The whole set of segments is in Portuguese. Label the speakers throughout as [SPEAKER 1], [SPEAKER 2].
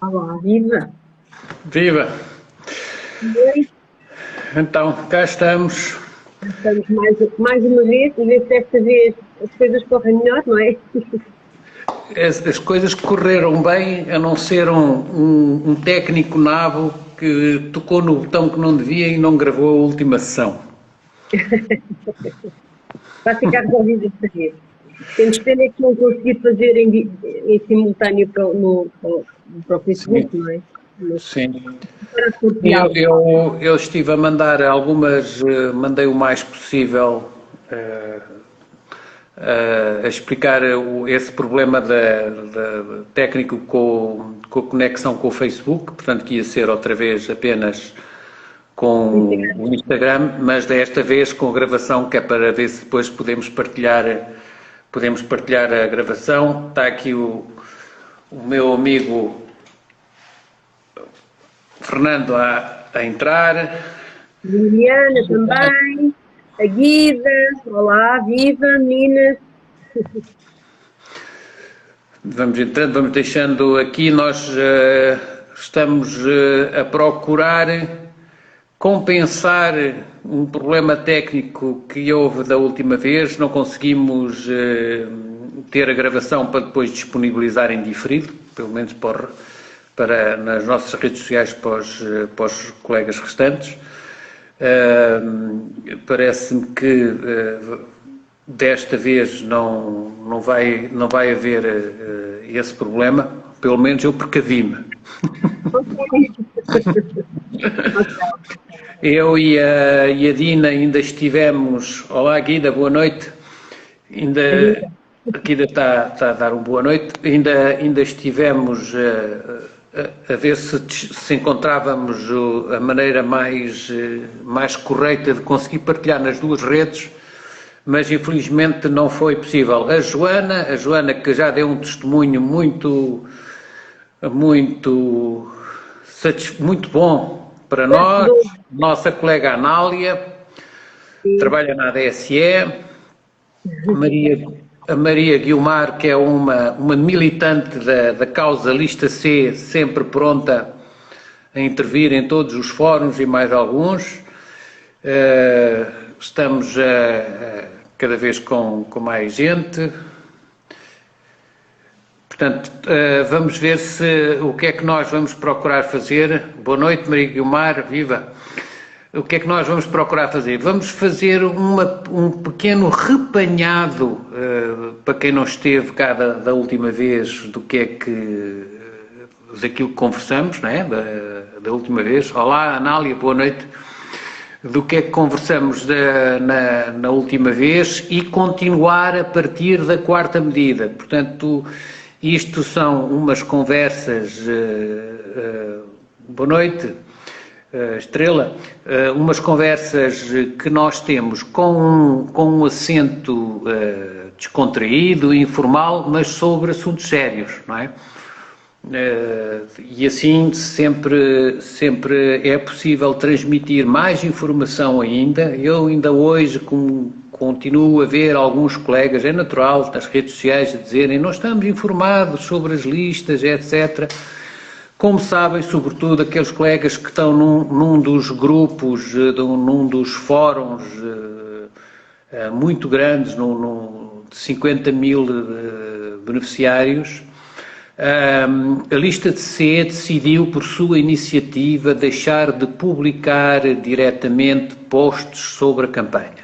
[SPEAKER 1] Olá, viva!
[SPEAKER 2] Viva!
[SPEAKER 1] Oi,
[SPEAKER 2] Então, cá estamos.
[SPEAKER 1] estamos mais uma vez, a ver se desta vez as coisas correm melhor, não é?
[SPEAKER 2] As coisas correram bem, a não ser um técnico nabo que tocou no botão que não devia e não gravou a última sessão.
[SPEAKER 1] Vai ficar resolvido desta vez. Temos pena que não conseguir fazer em simultâneo para o Facebook,
[SPEAKER 2] Sim,
[SPEAKER 1] não é? Mas
[SPEAKER 2] sim.
[SPEAKER 1] para por
[SPEAKER 2] Eu,
[SPEAKER 1] diálogo.
[SPEAKER 2] eu estive a mandar algumas, mandei o mais possível a explicar esse problema da técnico com a conexão com o Facebook, portanto que ia ser outra vez apenas com o Instagram, mas desta vez com a gravação, que é para ver se depois podemos partilhar a gravação. Está aqui o meu amigo Fernando a entrar.
[SPEAKER 1] Liliana também, a Guida, olá, viva, meninas.
[SPEAKER 2] Vamos entrando, vamos deixando aqui. Nós estamos a procurar compensar um problema técnico que houve da última vez. Não conseguimos ter a gravação para depois disponibilizar em diferido, pelo menos nas nossas redes sociais para os colegas restantes. Parece-me que desta vez não vai haver esse problema, pelo menos eu precavi-me. Eu e a Dina ainda estivemos. Olá, Guida, boa noite. A Guida está a dar uma boa noite. Ainda estivemos a ver se encontrávamos a maneira mais correta de conseguir partilhar nas duas redes, mas infelizmente não foi possível. A Joana que já deu um testemunho muito bom para nós, nossa colega Anália, trabalha na ADSE, a Maria Guiomar, que é uma militante da causa Lista C, sempre pronta a intervir em todos os fóruns e mais alguns. Estamos cada vez com mais gente. Portanto, vamos ver o que é que nós vamos procurar fazer. Boa noite, Maria Guiomar, viva! O que é que nós vamos procurar fazer? Vamos fazer um pequeno repanhado, para quem não esteve cá da última vez, daquilo que conversamos, não é? Da última vez. Olá, Anália, boa noite. Do que é que conversamos na última vez e continuar a partir da quarta medida. Portanto, isto são umas conversas, boa noite, Estrela, umas conversas que nós temos com um acento descontraído, informal, mas sobre assuntos sérios, não é? E assim sempre é possível transmitir mais informação ainda. Eu ainda hoje continuo a ver alguns colegas, é natural, nas redes sociais a dizerem não estamos informados sobre as listas, etc. Como sabem, sobretudo aqueles colegas que estão num dos grupos, num dos fóruns muito grandes, de 50 mil beneficiários. A Lista C decidiu, por sua iniciativa, deixar de publicar diretamente posts sobre a campanha,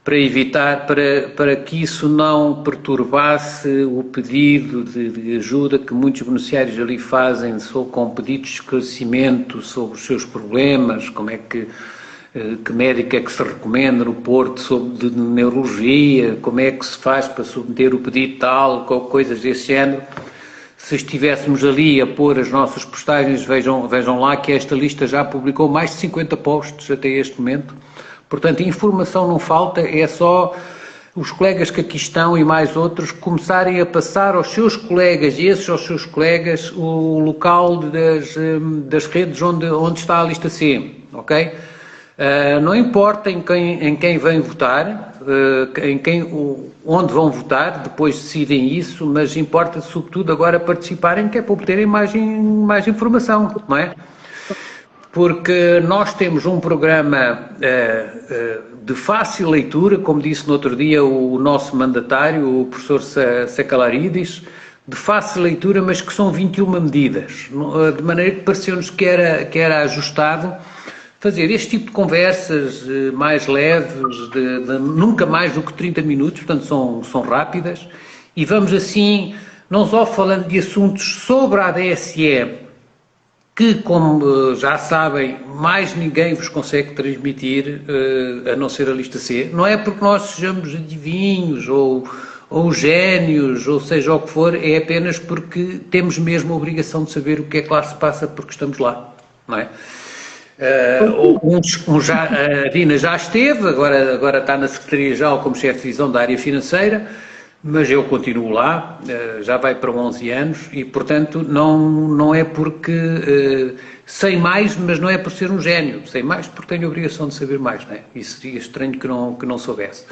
[SPEAKER 2] para evitar, para que isso não perturbasse o pedido de ajuda que muitos beneficiários ali fazem, com pedidos de esclarecimento sobre os seus problemas, como é que médico é que se recomenda no Porto de neurologia, como é que se faz para submeter o pedido tal, coisas desse género. Se estivéssemos ali a pôr as nossas postagens, vejam lá que esta lista já publicou mais de 50 posts até este momento. Portanto, informação não falta, é só os colegas que aqui estão e mais outros começarem a passar aos seus colegas e esses aos seus colegas o local das redes onde está a lista C, ok? Não importa em quem vem votar, onde vão votar, depois decidem isso, mas importa sobretudo agora participarem, que é para obterem mais informação, não é? Porque nós temos um programa de fácil leitura, como disse no outro dia o nosso mandatário, o professor Sakalaridis, de fácil leitura, mas que são 21 medidas, de maneira que pareceu-nos que era ajustado fazer este tipo de conversas mais leves, de nunca mais do que 30 minutos, portanto são rápidas, e vamos assim, não só falando de assuntos sobre a ADSE, que, como já sabem, mais ninguém vos consegue transmitir, a não ser a lista C. Não é porque nós sejamos adivinhos ou génios, ou seja o que for, é apenas porque temos mesmo a obrigação de saber o que é que lá se passa porque estamos lá, não é? A Dina já esteve, agora está na Secretaria-Geral como chefe de divisão da área financeira, mas eu continuo lá, já vai para 11 anos e, portanto, não é porque sei mais, mas não é por ser um gênio, sei mais porque tenho a obrigação de saber mais, não é? Isso seria estranho que não soubesse.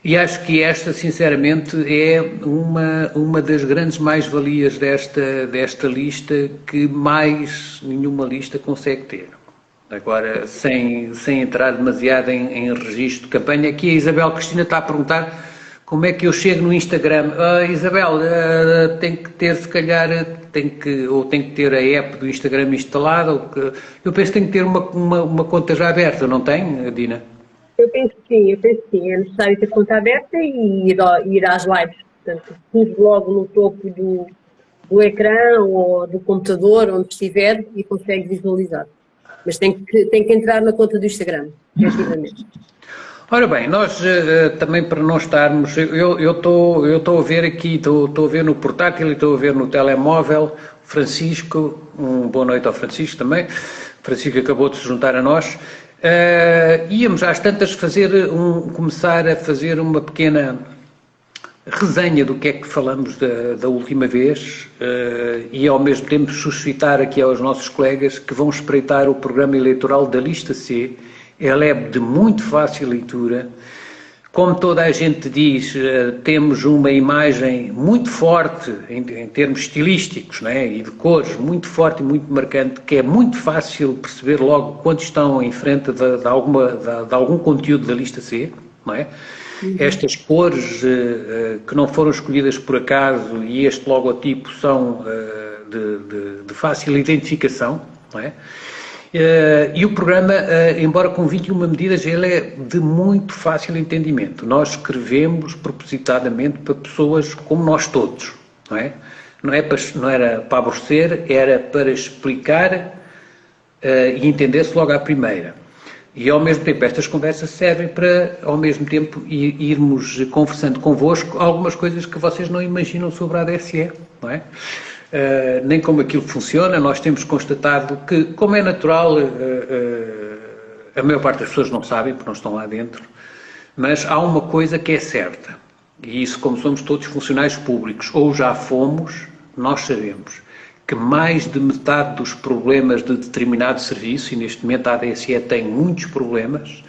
[SPEAKER 2] E acho que esta, sinceramente, é uma das grandes mais-valias desta lista que mais nenhuma lista consegue ter. Agora, sem entrar demasiado em registro de campanha, aqui a Isabel Cristina está a perguntar como é que eu chego no Instagram. Isabel, tem que ter, se calhar, tem que ter a app do Instagram instalada. Eu penso que tem que ter uma conta já aberta, não tem, Dina?
[SPEAKER 1] Eu penso que sim. É necessário ter conta aberta e ir às lives. Portanto, tudo logo no topo do ecrã ou do computador, onde estiver, e consegue visualizar. Mas tem que entrar na conta do Instagram, efetivamente.
[SPEAKER 2] Ora bem, nós também para não estarmos, eu estou a ver aqui, estou a ver no portátil e estou a ver no telemóvel, Francisco, boa noite ao Francisco também, Francisco acabou de se juntar a nós, íamos às tantas começar a fazer uma pequena resenha do que é que falamos da última vez e ao mesmo tempo suscitar aqui aos nossos colegas que vão espreitar o programa eleitoral da lista C. Ele é de muito fácil leitura. Como toda a gente diz, temos uma imagem muito forte em termos estilísticos, não é? E de cores, muito forte e muito marcante, que é muito fácil perceber logo quando estão em frente de algum conteúdo da lista C, não é? Estas cores que não foram escolhidas por acaso e este logotipo são de fácil identificação, não é? E o programa, embora com 21 medidas, ele é de muito fácil entendimento. Nós escrevemos propositadamente para pessoas como nós todos, não é? Não era para aborrecer, era para explicar e entender-se logo à primeira. E ao mesmo tempo estas conversas servem para, ao mesmo tempo, irmos conversando convosco algumas coisas que vocês não imaginam sobre a ADSE, não é? Nem como aquilo funciona. Nós temos constatado que, como é natural, a maior parte das pessoas não sabem, porque não estão lá dentro, mas há uma coisa que é certa, e isso, como somos todos funcionários públicos, ou já fomos, nós sabemos que mais de metade dos problemas de determinado serviço, e neste momento a ADSE tem muitos problemas,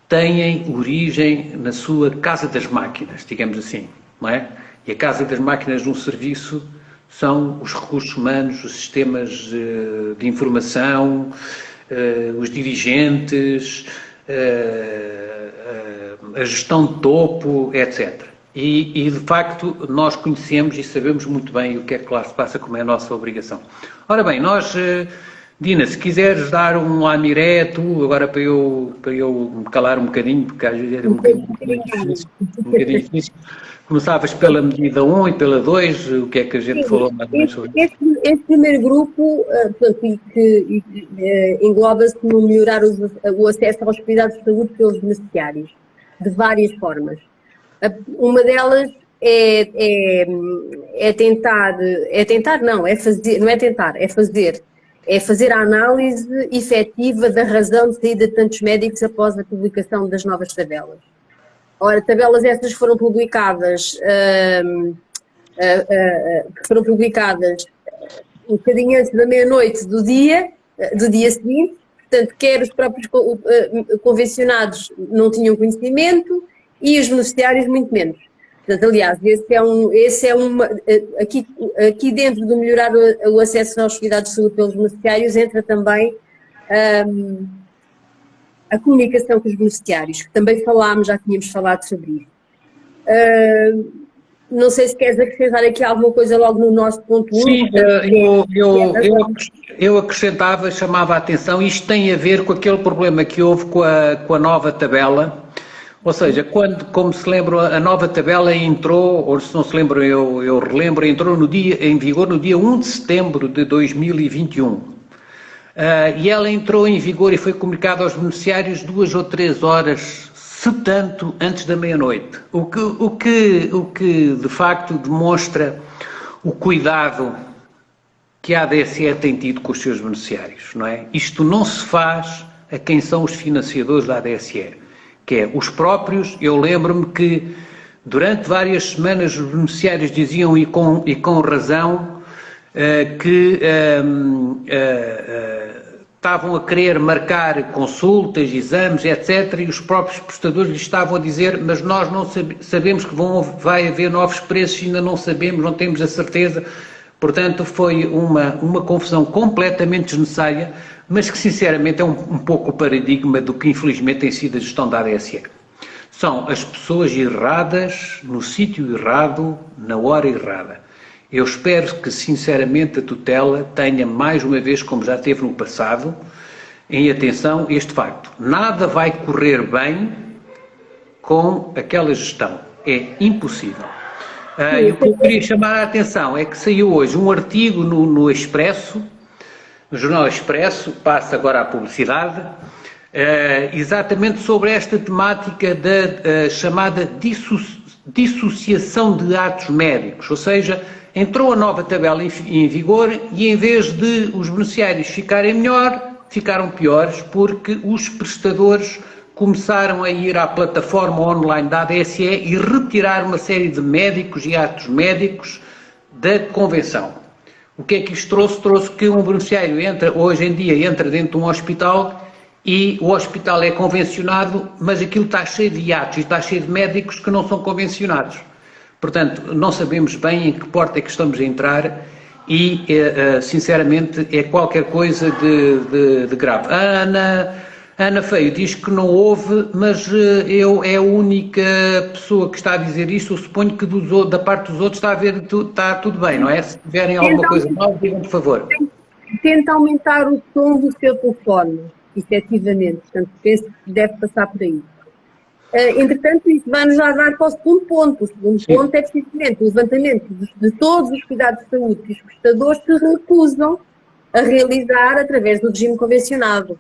[SPEAKER 2] têm origem na sua casa das máquinas, digamos assim, não é? E a casa das máquinas de um serviço são os recursos humanos, os sistemas de informação, os dirigentes, a gestão de topo, etc. E, de facto, nós conhecemos e sabemos muito bem o que é que lá se passa, como é a nossa obrigação. Ora bem, nós, Dina, se quiseres dar um lamiré, tu, agora para eu me calar um bocadinho, porque às vezes era um bocadinho difícil. Começavas pela medida 1 e pela 2, o que é que a gente falou mais ou menos sobre isso?
[SPEAKER 1] Este primeiro grupo, portanto, que engloba-se no melhorar o acesso aos cuidados de saúde pelos beneficiários, de várias formas. Uma delas é fazer a análise efetiva da razão de saída de tantos médicos após a publicação das novas tabelas. Ora, tabelas essas foram publicadas um bocadinho antes da meia-noite do dia seguinte, portanto, quer os próprios convencionados não tinham conhecimento e os beneficiários muito menos. Portanto, aliás, aqui dentro do melhorar o acesso aos cuidados de saúde pelos beneficiários entra também a comunicação com os beneficiários, que também já tínhamos falado sobre isso. Não sei se queres acrescentar aqui alguma coisa logo no nosso ponto 1.
[SPEAKER 2] Sim, eu acrescentava, chamava a atenção, isto tem a ver com aquele problema que houve com a nova tabela, ou seja, como se lembra, a nova tabela entrou, ou se não se lembram, eu relembro, entrou em vigor no dia 1 de setembro de 2021. E ela entrou em vigor e foi comunicada aos beneficiários 2 ou 3 horas, se tanto, antes da meia-noite. O que de facto demonstra o cuidado que a ADSE tem tido com os seus beneficiários, não é? Isto não se faz a quem são os financiadores da ADSE, que é os próprios. Eu lembro-me que durante várias semanas os beneficiários diziam, e com razão, que estavam a querer marcar consultas, exames, etc., e os próprios prestadores lhes estavam a dizer, mas nós não sabemos que vai haver novos preços, ainda não sabemos, não temos a certeza. Portanto, foi uma confusão completamente desnecessária, mas que sinceramente é um pouco o paradigma do que infelizmente tem sido a gestão da ADSE. São as pessoas erradas, no sítio errado, na hora errada. Eu espero que, sinceramente, a tutela tenha, mais uma vez, como já teve no passado, em atenção este facto. Nada vai correr bem com aquela gestão. É impossível. E o que eu queria chamar a atenção é que saiu hoje um artigo no Expresso, no Jornal Expresso, passa agora à publicidade, exatamente sobre esta temática da chamada dissociação de atos médicos, ou seja, entrou a nova tabela em vigor e em vez de os beneficiários ficarem melhor, ficaram piores, porque os prestadores começaram a ir à plataforma online da ADSE e retirar uma série de médicos e atos médicos da convenção. O que é que isto trouxe? Trouxe que um beneficiário hoje em dia entra dentro de um hospital e o hospital é convencionado, mas aquilo está cheio de atos e está cheio de médicos que não são convencionados. Portanto, não sabemos bem em que porta é que estamos a entrar e, sinceramente, é qualquer coisa de grave. A Ana Feio diz que não houve, mas é a única pessoa que está a dizer isto. Eu suponho que da parte dos outros está tudo bem, não é? Se tiverem alguma coisa mal, digam, por favor.
[SPEAKER 1] Tenta aumentar o som do seu telefone, efetivamente. Portanto, penso que deve passar por aí. Entretanto, isso vai-nos já dar para o segundo ponto. O segundo ponto é precisamente o levantamento de todos os cuidados de saúde que os prestadores se recusam a realizar através do regime convencionado,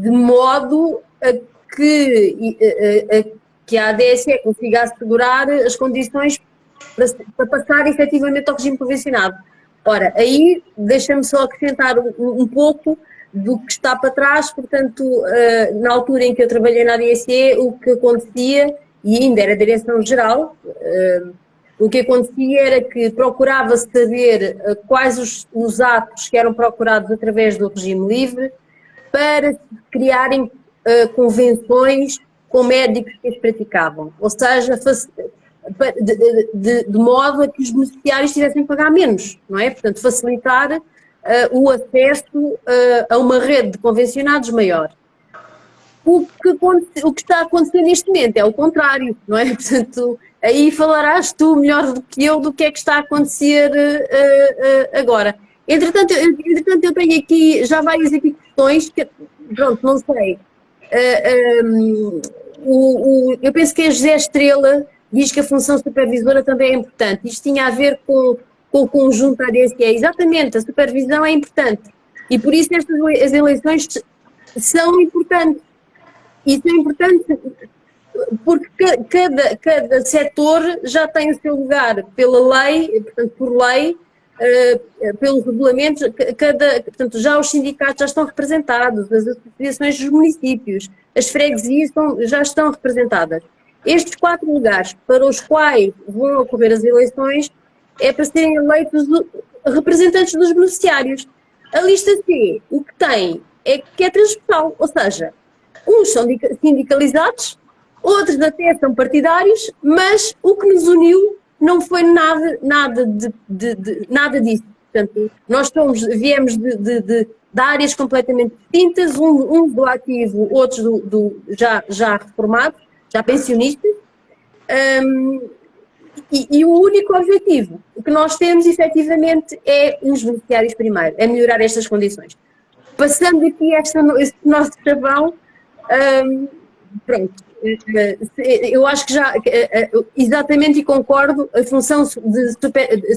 [SPEAKER 1] de modo a que a ADSE consiga assegurar as condições para passar efetivamente ao regime convencionado. Ora, aí deixa-me só acrescentar um pouco do que está para trás. Portanto, na altura em que eu trabalhei na ADSE, o que acontecia, e ainda era a direção-geral, o que acontecia era que procurava-se saber quais os atos que eram procurados através do regime livre para se criarem convenções com médicos que as praticavam, ou seja, de modo a que os beneficiários tivessem que pagar menos, não é? Portanto, facilitar o acesso a uma rede de convencionados maior. O que está a acontecer neste momento é o contrário, não é? Portanto, aí falarás tu melhor do que eu do que é que está a acontecer agora. Entretanto, eu tenho aqui já várias questões que, pronto, não sei. Eu penso que a José Estrela diz que a função supervisora também é importante. Isto tinha a ver com o conjunto da ADSE. Exatamente, a supervisão é importante. E por isso as eleições são importantes. E são importantes porque cada setor já tem o seu lugar pela lei, portanto, por lei, pelos regulamentos. Portanto, já os sindicatos já estão representados, as associações dos municípios, as freguesias já estão representadas. Estes 4 lugares para os quais vão ocorrer as eleições é para serem eleitos representantes dos beneficiários. A lista C, o que tem é que é transversal, ou seja, uns são sindicalizados outros até são partidários, mas o que nos uniu não foi nada disso. Portanto, nós viemos de áreas completamente distintas, uns do ativo, outros já reformados, já pensionistas, e o único objetivo que nós temos, efetivamente, é os beneficiários primeiro, é melhorar estas condições. Passando aqui este nosso chavão, pronto, eu acho que já, exatamente, e concordo, a função de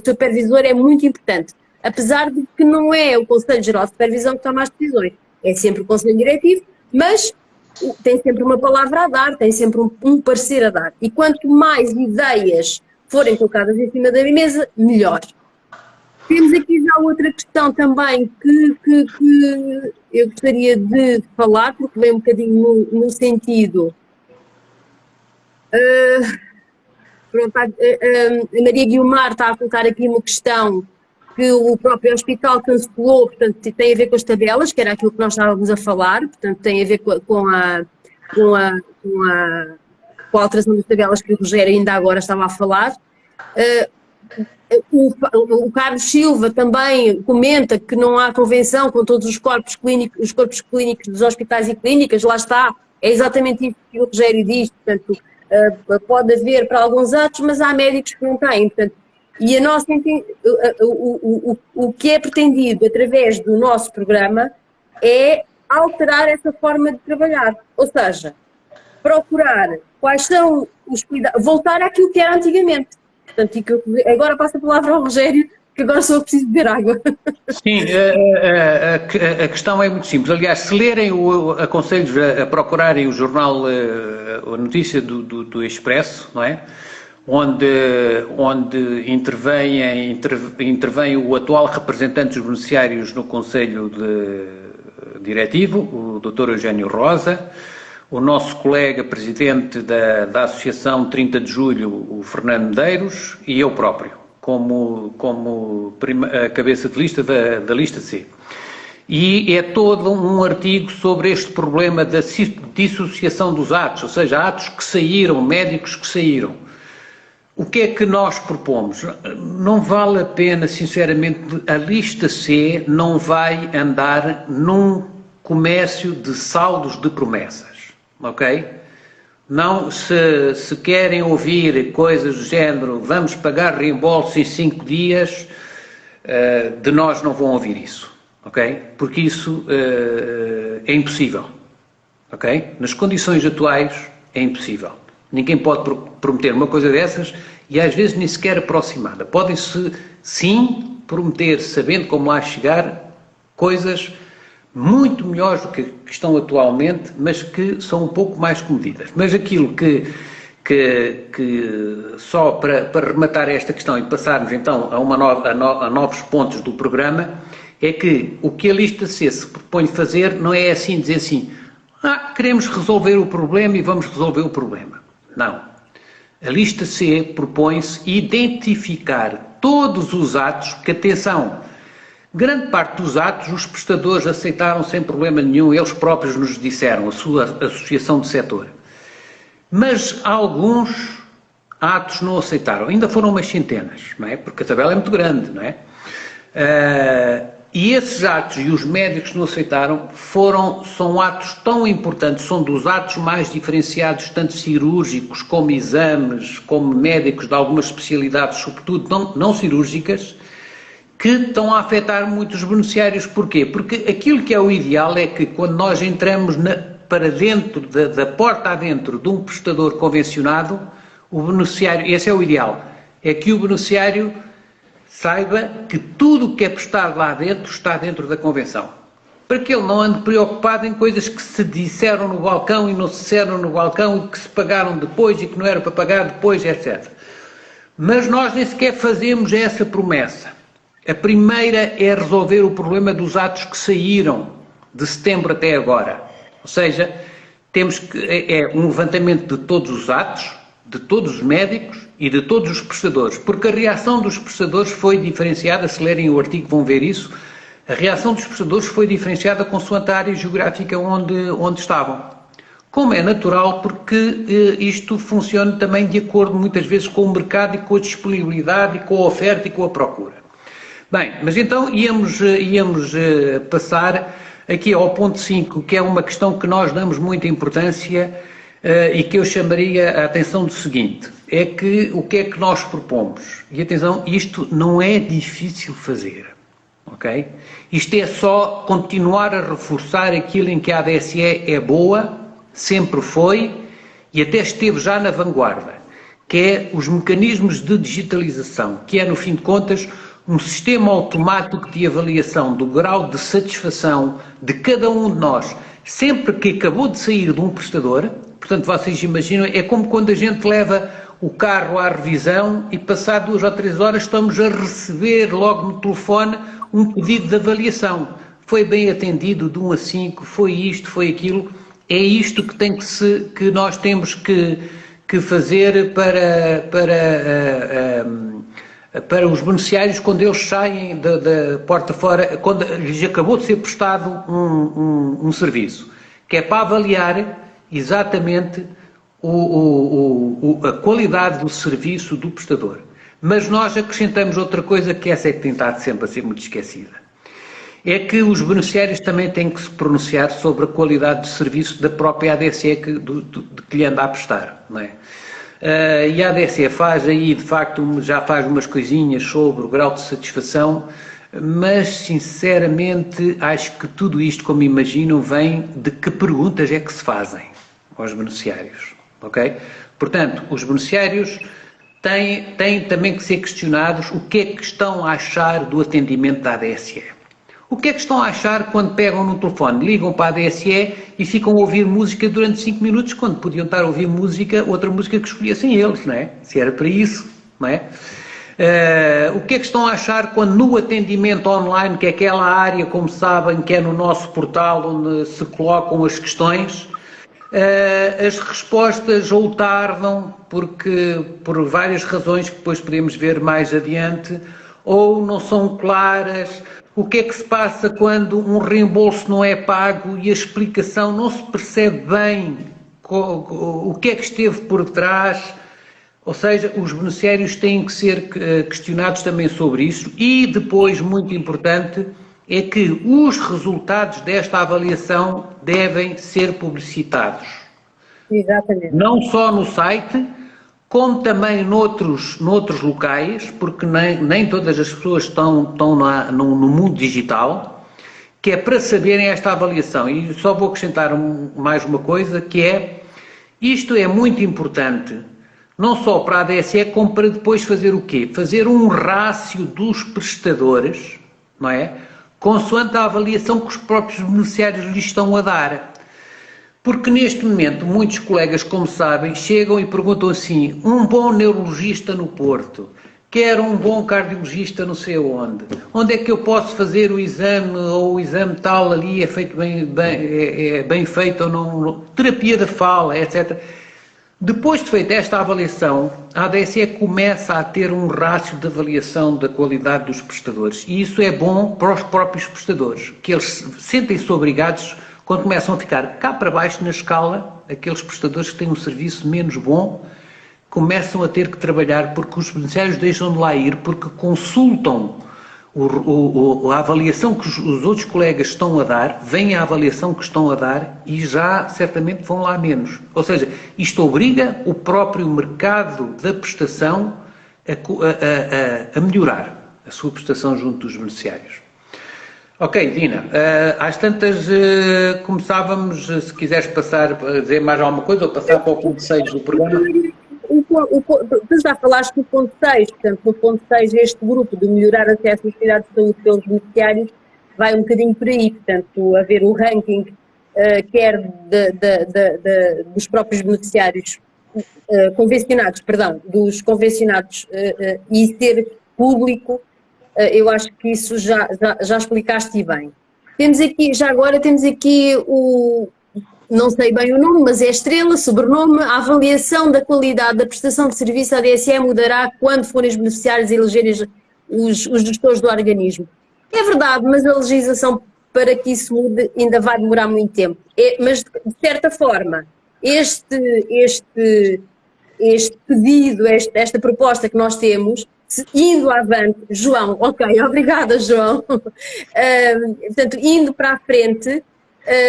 [SPEAKER 1] supervisor é muito importante, apesar de que não é o Conselho Geral de Supervisão que toma as decisões, é sempre o Conselho Diretivo, mas tem sempre uma palavra a dar, tem sempre um parecer a dar, e quanto mais ideias forem colocadas em cima da mesa, melhor. Temos aqui já outra questão também que eu gostaria de falar, porque vem um bocadinho no sentido... pronto, a Maria Guilmar está a colocar aqui uma questão que o próprio hospital cancelou, portanto tem a ver com as tabelas, que era aquilo que nós estávamos a falar, portanto tem a ver com a alteração das tabelas que o Rogério ainda agora estava a falar. O Carlos Silva também comenta que não há convenção com todos os corpos clínicos dos hospitais e clínicas, lá está, é exatamente isso que o Rogério diz, portanto, pode haver para alguns atos, mas há médicos que não têm, portanto, e o que é pretendido através do nosso programa é alterar essa forma de trabalhar, ou seja, procurar quais são os cuidados, voltar àquilo que era antigamente. Portanto, agora passo a palavra ao Rogério, que agora só preciso beber água.
[SPEAKER 2] Sim, a questão é muito simples. Aliás, se lerem, aconselho-vos a procurarem o jornal, a notícia do Expresso, não é? Onde intervém o atual representante dos beneficiários no Conselho Diretivo, o Dr. Eugênio Rosa, o nosso colega presidente da Associação 30 de Julho, o Fernando Medeiros, e eu próprio, como a cabeça de lista da lista C. E é todo um artigo sobre este problema da dissociação dos atos, ou seja, atos que saíram, médicos que saíram. O que é que nós propomos? Não vale a pena, sinceramente, a lista C não vai andar num comércio de saldos de promessas. Ok? Não, se querem ouvir coisas do género, vamos pagar reembolso em 5 dias, de nós não vão ouvir isso, ok? Porque isso é impossível, ok? Nas condições atuais é impossível. Ninguém pode prometer uma coisa dessas e às vezes nem sequer aproximada. Podem-se, sim, prometer, sabendo como lá chegar, coisas muito melhores do que estão atualmente, mas que são um pouco mais comedidas. Mas aquilo que só para rematar esta questão e passarmos então a novos pontos do programa, é que o que a lista C se propõe fazer não é assim dizer assim, queremos resolver o problema e vamos resolver o problema. Não. A lista C propõe-se identificar todos os atos que, atenção, grande parte dos atos os prestadores aceitaram sem problema nenhum, eles próprios nos disseram, a sua associação de setor. Mas alguns atos não aceitaram, ainda foram umas centenas, não é? Porque a tabela é muito grande, não é? E esses atos e os médicos que não aceitaram são atos tão importantes, são dos atos mais diferenciados, tanto cirúrgicos como exames, como médicos de algumas especialidades, sobretudo não cirúrgicas, que estão a afetar muitos beneficiários. Porquê? Porque aquilo que é o ideal é que quando nós entramos para dentro, da porta adentro de um prestador convencionado, o beneficiário, esse é o ideal, é que o beneficiário saiba que tudo o que é prestado lá dentro está dentro da convenção. Para que ele não ande preocupado em coisas que se disseram no balcão e não se disseram no balcão e que se pagaram depois e que não era para pagar depois, etc. Mas nós nem sequer fazemos essa promessa. A primeira é resolver o problema dos atos que saíram de setembro até agora. Ou seja, é um levantamento de todos os atos, de todos os médicos e de todos os prestadores, porque a reação dos prestadores foi diferenciada, se lerem o artigo vão ver isso, a reação dos prestadores foi diferenciada consoante a área geográfica onde estavam. como é natural, porque isto funciona também de acordo muitas vezes com o mercado e com a disponibilidade e com a oferta e com a procura. Bem, mas então íamos passar aqui ao ponto 5, que é uma questão que nós damos muita importância e que eu chamaria a atenção do seguinte, é que o que é que nós propomos? E atenção, isto não é difícil fazer, ok? Isto é só continuar a reforçar aquilo em que a ADSE é boa, sempre foi e até esteve já na vanguarda, que é os mecanismos de digitalização, que é, no fim de contas, um sistema automático de avaliação do grau de satisfação de cada um de nós, sempre que acabou de sair de um prestador. Portanto, vocês imaginam, é como quando a gente leva o carro à revisão e passado 2 ou 3 horas estamos a receber logo no telefone um pedido de avaliação. Foi bem atendido de 1 a 5, foi isto, foi aquilo. É isto que, que nós temos que fazer para os beneficiários quando eles saem da porta fora, quando lhes acabou de ser prestado um serviço, que é para avaliar exatamente a qualidade do serviço do prestador. Mas nós acrescentamos outra coisa, que essa é que tem estado sempre a ser muito esquecida. É que os beneficiários também têm que se pronunciar sobre a qualidade de serviço da própria ADSE de que lhe anda a prestar, não é? E a ADSE faz aí, de facto, já faz umas coisinhas sobre o grau de satisfação, mas, sinceramente, acho que tudo isto, como imaginam, vem de que perguntas é que se fazem aos beneficiários, ok? Portanto, os beneficiários têm também que ser questionados o que é que estão a achar do atendimento da ADSE. O que é que estão a achar quando pegam no telefone, ligam para a ADSE e ficam a ouvir música durante 5 minutos, quando podiam estar a ouvir outra música que escolhessem eles, não é? Se era para isso, não é? O que é que estão a achar quando no atendimento online, que é aquela área, como sabem, que é no nosso portal onde se colocam as questões, as respostas ou tardam, por várias razões que depois podemos ver mais adiante, ou não são claras. O que é que se passa quando um reembolso não é pago e a explicação não se percebe bem o que é que esteve por trás? Ou seja, os beneficiários têm que ser questionados também sobre isso e depois, muito importante, é que os resultados desta avaliação devem ser publicitados.
[SPEAKER 1] Exatamente.
[SPEAKER 2] Não só no site, como também noutros locais, porque nem todas as pessoas estão no mundo digital, que é para saberem esta avaliação. E só vou acrescentar mais uma coisa, que é, isto é muito importante, não só para a ADSE, como para depois fazer o quê? Fazer um rácio dos prestadores, não é? Consoante a avaliação que os próprios beneficiários lhes estão a dar. Porque neste momento muitos colegas, como sabem, chegam e perguntam assim, um bom neurologista no Porto, quero um bom cardiologista não sei onde é que eu posso fazer o exame, ou o exame tal ali é feito bem feito ou não, terapia da fala, etc. Depois de feita esta avaliação, a ADSE começa a ter um rácio de avaliação da qualidade dos prestadores e isso é bom para os próprios prestadores, que eles sentem-se obrigados, quando começam a ficar cá para baixo na escala, aqueles prestadores que têm um serviço menos bom, começam a ter que trabalhar porque os beneficiários deixam de lá ir, porque consultam a avaliação que os outros colegas estão a dar, veem a avaliação que estão a dar e já certamente vão lá menos. Ou seja, isto obriga o próprio mercado da prestação a melhorar a sua prestação junto dos beneficiários. Ok, Dina, às tantas começávamos, se quiseres passar a dizer mais alguma coisa ou passar para o ponto 6 do programa.
[SPEAKER 1] Tu já falaste do ponto 6, portanto, no ponto 6 este grupo de melhorar o acesso às atividades de saúde pelos beneficiários vai um bocadinho por aí, portanto, haver um ranking quer dos próprios beneficiários dos convencionados e ser público. Eu acho que isso já explicaste bem. Temos aqui o, não sei bem o nome, mas é estrela, sobrenome, a avaliação da qualidade da prestação de serviço à ADSE mudará quando forem os beneficiários a elegerem os gestores do organismo. É verdade, mas a legislação para que isso mude ainda vai demorar muito tempo. Mas, de certa forma, este pedido, esta proposta que nós temos, indo avante, João, ok, obrigada, João, portanto, indo para a frente,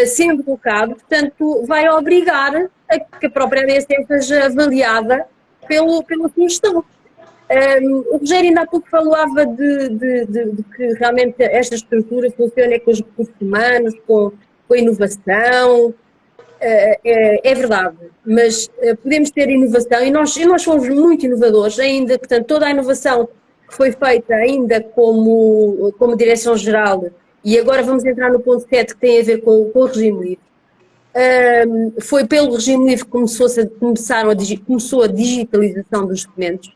[SPEAKER 1] sendo colocado, portanto, vai obrigar a que a própria ADSE seja avaliada pela sugestão. O Rogério ainda há pouco falava de que realmente esta estrutura funciona com os recursos humanos, com a inovação. É verdade, mas podemos ter inovação e nós somos muito inovadores ainda, portanto, toda a inovação que foi feita ainda como direção-geral, e agora vamos entrar no ponto 7 que tem a ver com o regime livre. Foi pelo regime livre que começou a digitalização dos documentos.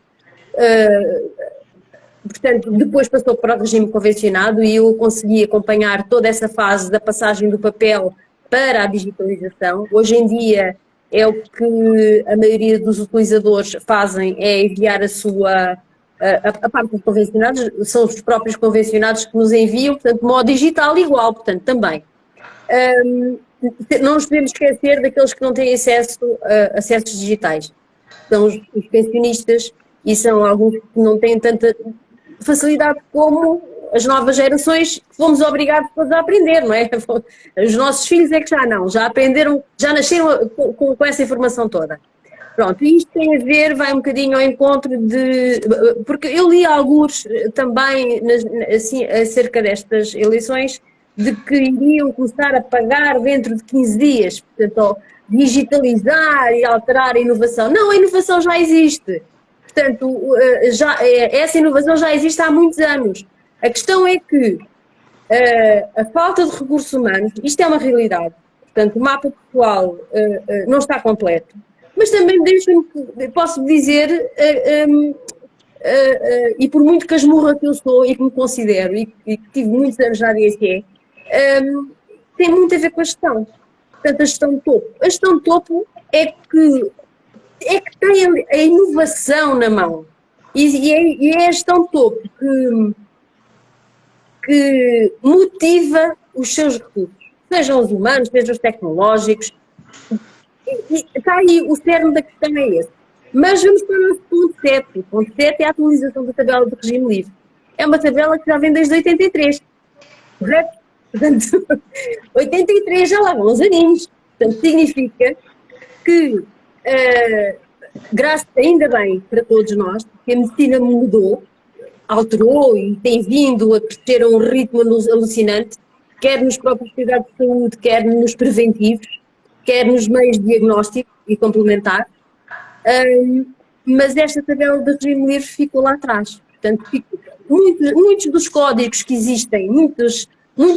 [SPEAKER 1] Portanto, depois passou para o regime convencionado e eu consegui acompanhar toda essa fase da passagem do papel para a digitalização. Hoje em dia é o que a maioria dos utilizadores fazem, é enviar a parte dos convencionados, são os próprios convencionados que nos enviam, portanto, modo digital igual, portanto, também. Não nos podemos esquecer daqueles que não têm acessos digitais. São os pensionistas e são alguns que não têm tanta facilidade como as novas gerações que fomos obrigados todos a aprender, não é? Os nossos filhos é que já aprenderam, já nasceram com essa informação toda. Pronto, isto tem a ver, vai um bocadinho ao encontro porque eu li alguns também assim, acerca destas eleições, de que iriam começar a pagar dentro de 15 dias, portanto, digitalizar e alterar a inovação. Não, a inovação já existe. Portanto, essa inovação já existe há muitos anos. A questão é que a falta de recursos humanos, isto é uma realidade, portanto, o mapa pessoal não está completo, mas também posso dizer, e por muito casmurra que eu sou e que me considero, e que tive muitos anos na ADSE, tem muito a ver com a gestão. Portanto, a gestão de topo. A gestão de topo é que tem a inovação na mão. E é a gestão de topo que motiva os seus recursos, sejam os humanos, sejam os tecnológicos. E está aí, o cerne da questão é esse. Mas vamos para o nosso ponto 7. O ponto 7 é a atualização da tabela do regime livre. É uma tabela que já vem desde 83. Correto? Portanto, 83 já lá vão uns aninhos. Portanto, significa que, graças ainda bem para todos nós, que a medicina mudou, alterou e tem vindo a crescer a um ritmo alucinante, quer nos próprios cuidados de saúde, quer nos preventivos, quer nos meios de diagnóstico e complementar, mas esta tabela de regime livre ficou lá atrás. Portanto, muitos dos códigos que existem, muitos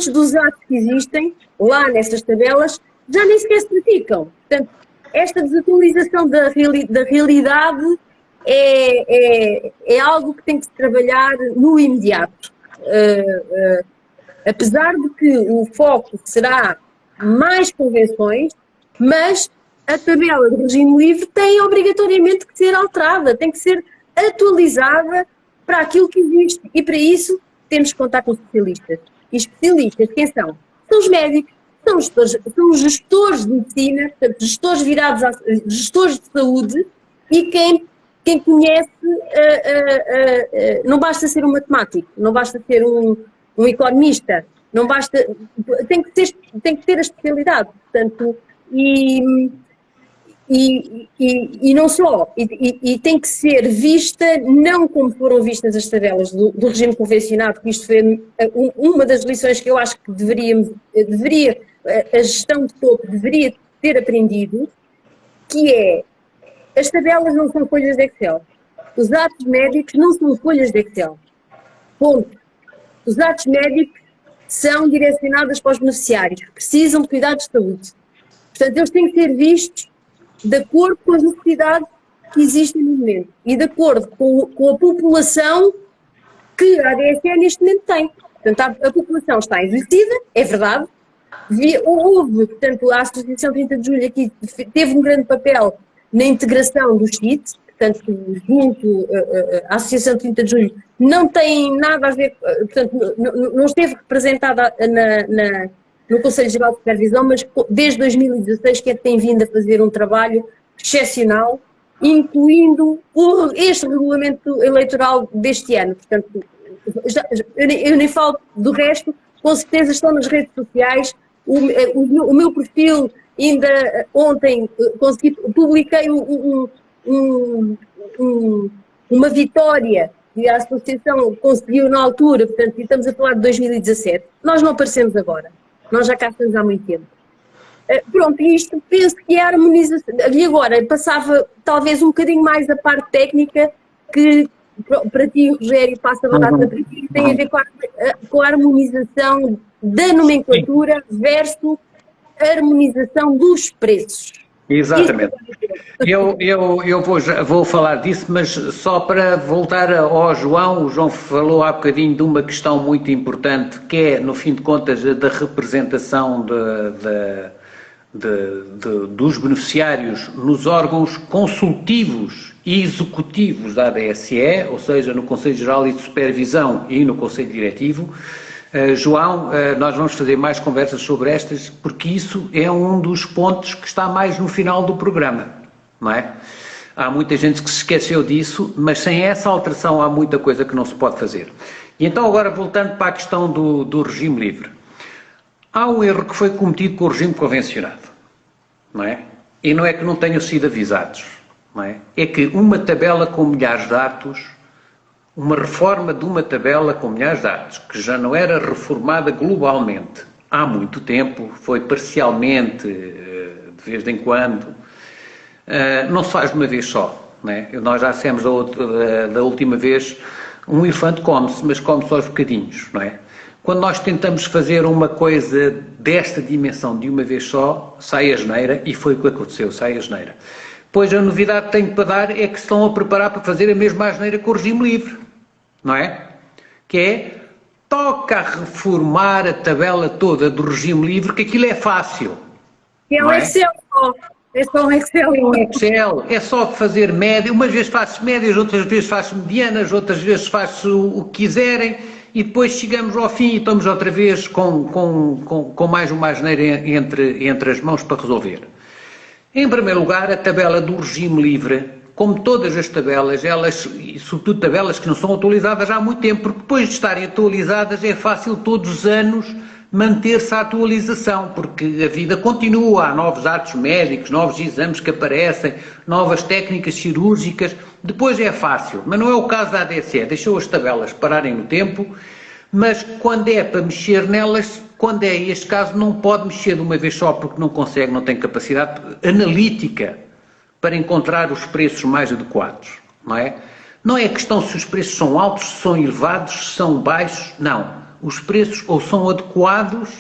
[SPEAKER 1] dos atos que existem lá nessas tabelas já nem sequer se praticam. Portanto, esta desatualização da realidade é algo que tem que se trabalhar no imediato. Apesar de que o foco será mais convenções, mas a tabela de regime livre tem obrigatoriamente que ser alterada, tem que ser atualizada para aquilo que existe. E para isso temos que contar com especialistas. E especialistas, quem são? São os médicos, são os gestores de medicina, portanto, gestores virados a gestores de saúde e quem conhece, não basta ser um matemático, não basta ser um economista, não basta, tem que ter a especialidade, portanto, e não só, e tem que ser vista não como foram vistas as tabelas do regime convencionado, que isto foi uma das lições que eu acho que a gestão de topo deveria ter aprendido, que é, as tabelas não são folhas de Excel, os atos médicos não são folhas de Excel, ponto. Os atos médicos são direcionados para os beneficiários que precisam de cuidados de saúde. Portanto, eles têm que ser vistos de acordo com as necessidades que existem no momento e de acordo com a população que a ADSE neste momento tem. Portanto, a população está envelhecida, é verdade. Houve, portanto, a Associação 30 de Julho aqui teve um grande papel na integração do CHIT, portanto, junto à Associação 30 de Julho não tem nada a ver, portanto, não esteve representada no Conselho Geral de Supervisão, mas desde 2016 que é que tem vindo a fazer um trabalho excepcional, incluindo este regulamento eleitoral deste ano. Portanto, eu nem falo do resto, com certeza estão nas redes sociais. O meu perfil, ainda ontem, publiquei uma vitória que a Associação conseguiu na altura, portanto, e estamos a falar de 2017. Nós não aparecemos agora, nós já cá estamos há muito tempo. Pronto, isto penso que é a harmonização. E agora, passava talvez um bocadinho mais a parte técnica, que para ti, Rogério, passa a batata para ti, tem a ver com a harmonização da nomenclatura versus a harmonização dos preços.
[SPEAKER 2] Exatamente. Eu vou falar disso, mas só para voltar ao João. O João falou há bocadinho de uma questão muito importante, que é, no fim de contas, da representação dos beneficiários nos órgãos consultivos e executivos da ADSE, ou seja, no Conselho Geral de Supervisão e no Conselho Diretivo. João, nós vamos fazer mais conversas sobre estas, porque isso é um dos pontos que está mais no final do programa, não é? Há muita gente que se esqueceu disso, mas sem essa alteração há muita coisa que não se pode fazer. E então agora, voltando para a questão do regime livre. Há um erro que foi cometido com o regime convencionado, não é? E não é que não tenham sido avisados, não é? É que uma tabela com milhares de dados, uma reforma de uma tabela com milhares de dados, que já não era reformada globalmente há muito tempo, foi parcialmente, de vez em quando, não se faz de uma vez só, não é? Nós já dissemos da última vez, um elefante come-se, mas come-se aos bocadinhos, não é? Quando nós tentamos fazer uma coisa desta dimensão de uma vez só, sai a geneira, e foi o que aconteceu, sai a geneira. Pois a novidade que tenho para dar é que se estão a preparar para fazer a mesma asneira com o regime livre, não é? Que é, toca a reformar a tabela toda do regime livre, que aquilo é fácil.
[SPEAKER 1] É um Excel só. É só um Excel.
[SPEAKER 2] É um Excel, é só fazer média. Umas vezes faço médias, outras vezes faço medianas, outras vezes faço o que quiserem, e depois chegamos ao fim e estamos outra vez com mais uma asneira entre as mãos para resolver. Em primeiro lugar, a tabela do regime livre, como todas as tabelas, elas, e sobretudo tabelas que não são atualizadas há muito tempo, porque depois de estarem atualizadas é fácil todos os anos manter-se a atualização, porque a vida continua, há novos atos médicos, novos exames que aparecem, novas técnicas cirúrgicas, depois é fácil, mas não é o caso da ADSE, deixou as tabelas pararem no tempo, mas quando é para mexer nelas, quando é este caso, não pode mexer de uma vez só porque não consegue, não tem capacidade analítica para encontrar os preços mais adequados, não é? Não é questão se os preços são altos, se são elevados, se são baixos, não. Os preços ou são adequados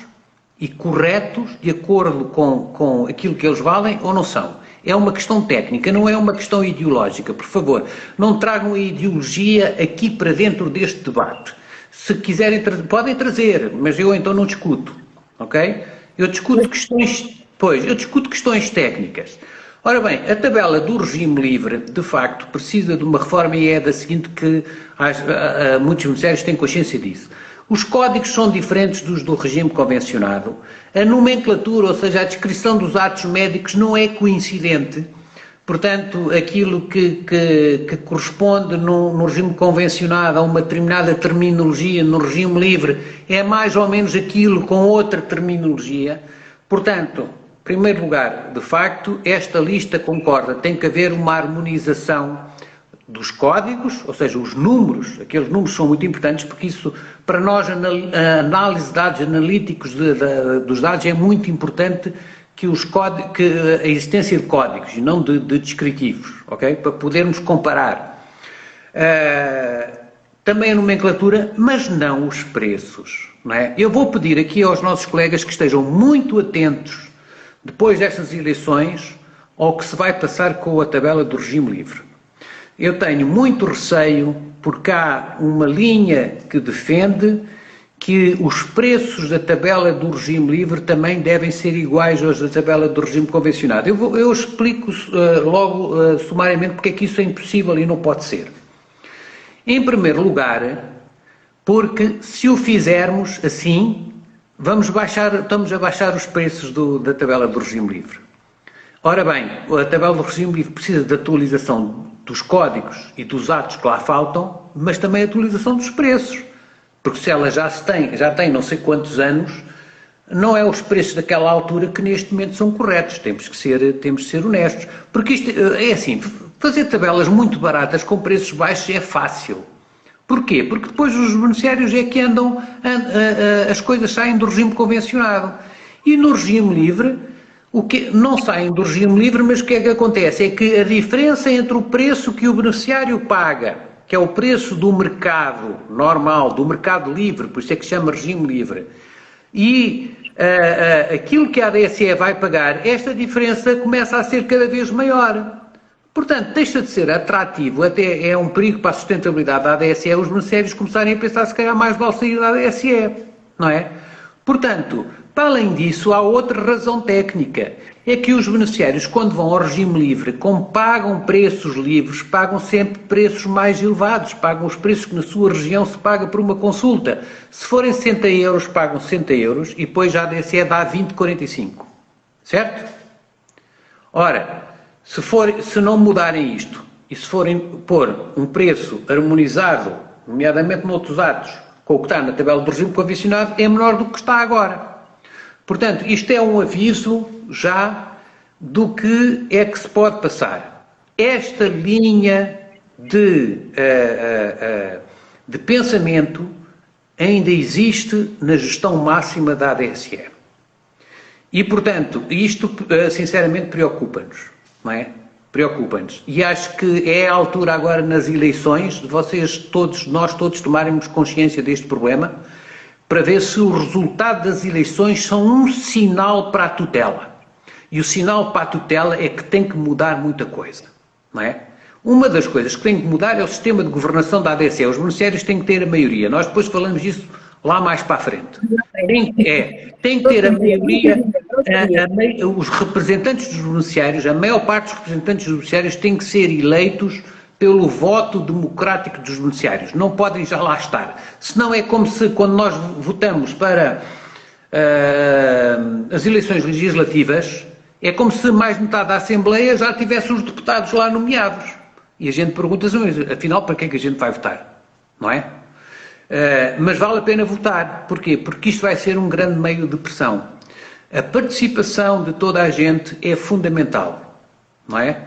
[SPEAKER 2] e corretos de acordo com aquilo que eles valem ou não são. É uma questão técnica, não é uma questão ideológica. Por favor, não tragam a ideologia aqui para dentro deste debate. Se quiserem, podem trazer, mas eu então não discuto, ok? Eu discuto questões técnicas. Ora bem, a tabela do regime livre, de facto, precisa de uma reforma e é da seguinte que muitos beneficiários têm consciência disso. Os códigos são diferentes dos do regime convencionado. A nomenclatura, ou seja, a descrição dos atos médicos não é coincidente. Portanto, aquilo que corresponde no regime convencionado a uma determinada terminologia no regime livre é mais ou menos aquilo com outra terminologia. Portanto, em primeiro lugar, de facto, esta lista concorda, tem que haver uma harmonização dos códigos, ou seja, os números, aqueles números são muito importantes porque isso, para nós, a análise de dados analíticos dos dados é muito importante que a existência de códigos e não de descritivos, ok? Para podermos comparar. Também a nomenclatura, mas não os preços, não é? Eu vou pedir aqui aos nossos colegas que estejam muito atentos, depois destas eleições, ao que se vai passar com a tabela do regime livre. Eu tenho muito receio, porque há uma linha que defende que os preços da tabela do regime livre também devem ser iguais aos da tabela do regime convencionado. Eu explico logo sumariamente porque é que isso é impossível e não pode ser. Em primeiro lugar, porque se o fizermos assim, estamos a baixar os preços da tabela do regime livre. Ora bem, a tabela do regime livre precisa de atualização dos códigos e dos atos que lá faltam, mas também atualização dos preços. Porque se ela já tem não sei quantos anos, não é os preços daquela altura que neste momento são corretos. Temos que ser honestos. Porque isto é assim, fazer tabelas muito baratas com preços baixos é fácil. Porquê? Porque depois os beneficiários é que as coisas saem do regime convencionado. E no regime livre, não saem do regime livre, mas o que é que acontece? É que a diferença entre o preço que o beneficiário paga, que é o preço do mercado normal, do mercado livre, por isso é que se chama regime livre, e aquilo que a ADSE vai pagar, esta diferença começa a ser cada vez maior. Portanto, deixa de ser atrativo, até é um perigo para a sustentabilidade da ADSE, os beneficiários começarem a pensar se calhar mais vale sair da ADSE, não é? Portanto, para além disso, há outra razão técnica, é que os beneficiários, quando vão ao regime livre, como pagam preços livres, pagam sempre preços mais elevados, pagam os preços que na sua região se paga por uma consulta. Se forem 60 euros, pagam 60 euros e depois a ADSE dá 20,45, certo? Ora, se não mudarem isto e se forem pôr um preço harmonizado, nomeadamente noutros atos, com o que está na tabela do regime convencionado, é menor do que está agora. Portanto, isto é um aviso já do que é que se pode passar. Esta linha de pensamento ainda existe na gestão máxima da ADSE. E, portanto, isto sinceramente preocupa-nos, não é? Preocupa-nos. E acho que é a altura agora nas eleições de nós todos tomarmos consciência deste problema, para ver se o resultado das eleições são um sinal para a tutela. E o sinal para a tutela é que tem que mudar muita coisa, não é? Uma das coisas que tem que mudar é o sistema de governação da ADSE. Os beneficiários têm que ter a maioria. Nós depois falamos disso lá mais para a frente. Tem que ter a maioria, os representantes dos beneficiários, a maior parte dos representantes dos beneficiários têm que ser eleitos pelo voto democrático dos beneficiários. Não podem já lá estar. Senão é como se, quando nós votamos para as eleições legislativas, é como se mais metade da Assembleia já tivesse os deputados lá nomeados. E a gente pergunta-se, afinal, para que é que a gente vai votar? Não é? Mas vale a pena votar. Porquê? Porque isto vai ser um grande meio de pressão. A participação de toda a gente é fundamental. Não é?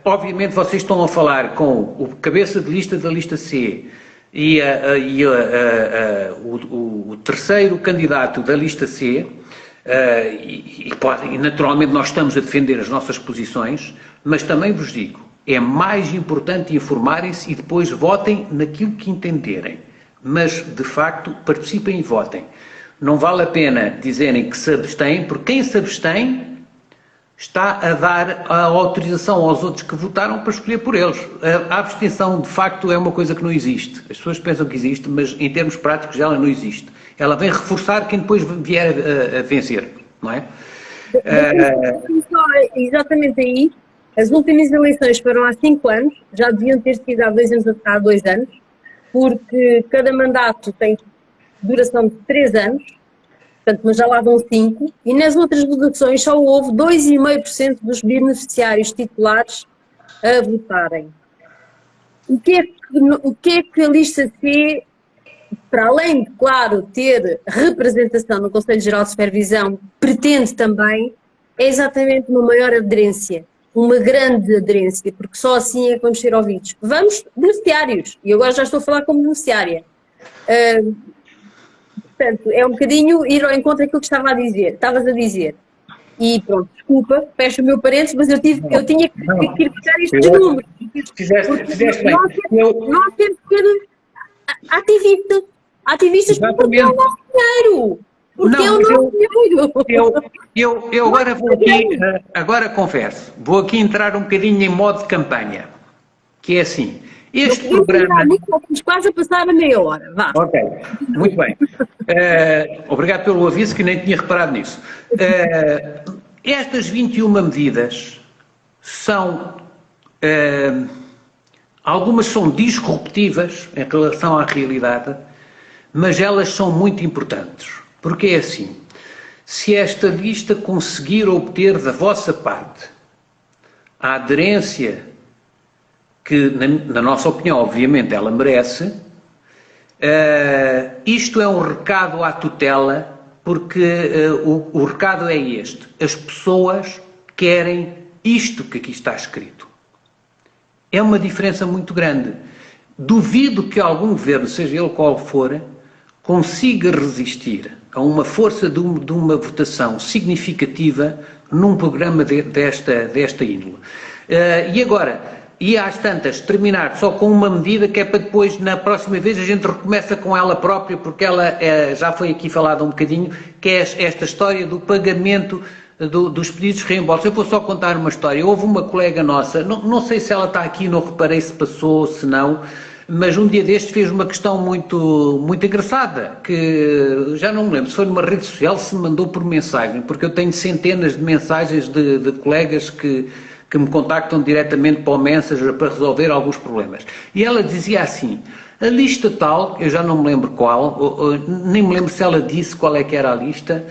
[SPEAKER 2] Obviamente vocês estão a falar com o cabeça de lista da lista C e o terceiro candidato da lista C, e naturalmente nós estamos a defender as nossas posições, mas também vos digo, é mais importante informarem-se e depois votem naquilo que entenderem, mas de facto participem e votem. Não vale a pena dizerem que se abstêm, porque quem se abstém está a dar a autorização aos outros que votaram para escolher por eles. A abstenção, de facto, é uma coisa que não existe. As pessoas pensam que existe, mas em termos práticos ela não existe. Ela vem reforçar quem depois vier a vencer, não é?
[SPEAKER 1] Exatamente aí, as últimas eleições foram há 5 anos, já deviam ter sido há 2 anos, porque cada mandato tem duração de 3 anos, portanto, mas já lá vão 5, e nas outras votações só houve 2,5% dos beneficiários titulares a votarem. O que é que a lista C, para além de, claro, ter representação no Conselho Geral de Supervisão, pretende também, é exatamente uma maior aderência, uma grande aderência, porque só assim é que vamos ser ouvidos. Vamos, beneficiários, e agora já estou a falar como beneficiária. Portanto, é um bocadinho ir ao encontro daquilo que estavas a dizer. E pronto, desculpa, fecho o meu parênteses, mas eu tinha que ir buscar estes números.
[SPEAKER 2] Fizeste bem.
[SPEAKER 1] Nós temos que ser ativistas porque é o nosso dinheiro. Porque é o nosso dinheiro.
[SPEAKER 2] Eu agora vou aqui, agora confesso, vou aqui entrar um bocadinho em modo de campanha, que é assim. Este programa...
[SPEAKER 1] Estamos quase a passar a meia hora, vá.
[SPEAKER 2] Ok, muito bem. Obrigado pelo aviso, que nem tinha reparado nisso. Estas 21 medidas são... algumas são disruptivas em relação à realidade, mas elas são muito importantes. Porque é assim, se esta lista conseguir obter da vossa parte a aderência que, na nossa opinião, obviamente, ela merece, isto é um recado à tutela, porque o recado é este: as pessoas querem isto que aqui está escrito. É uma diferença muito grande. Duvido que algum governo, seja ele qual for, consiga resistir a uma força de uma votação significativa num programa desta índole. E agora, e às tantas, terminar só com uma medida que é para depois, na próxima vez, a gente recomeça com ela própria, porque ela já foi aqui falada um bocadinho, que é esta história do pagamento dos pedidos de reembolso. Eu vou só contar uma história. Houve uma colega nossa, não sei se ela está aqui, não reparei se passou, se não, mas um dia destes fez uma questão muito, muito engraçada, que já não me lembro se foi numa rede social, se me mandou por mensagem, porque eu tenho centenas de mensagens de colegas que me contactam diretamente para o Messenger para resolver alguns problemas. E ela dizia assim: a lista tal, eu já não me lembro qual, nem me lembro se ela disse qual é que era a lista,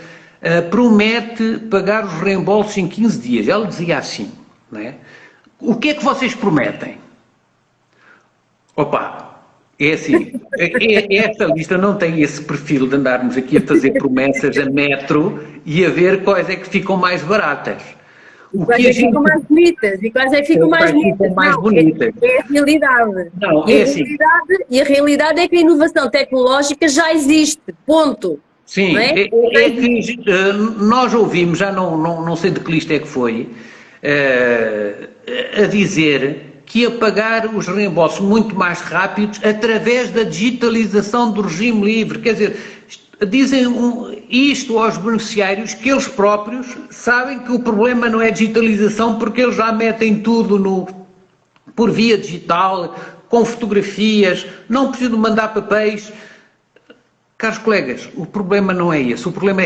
[SPEAKER 2] promete pagar os reembolsos em 15 dias. Ela dizia assim, não é? O que é que vocês prometem? Opa, é assim, esta lista não tem esse perfil de andarmos aqui a fazer promessas a metro e a ver quais é que ficam mais baratas.
[SPEAKER 1] Quais é que ficam mais bonitas? E quais é que ficam mais bonitas? É a realidade.
[SPEAKER 2] Não,
[SPEAKER 1] é assim. E a realidade é que a inovação tecnológica já existe, ponto.
[SPEAKER 2] Sim, é que nós ouvimos, já não sei de que lista é que foi, a dizer que ia pagar os reembolsos muito mais rápidos através da digitalização do regime livre. Quer dizer, dizem isto aos beneficiários, que eles próprios sabem que o problema não é a digitalização, porque eles já metem tudo por via digital, com fotografias, não precisam mandar papéis. Caros colegas, o problema não é esse, o problema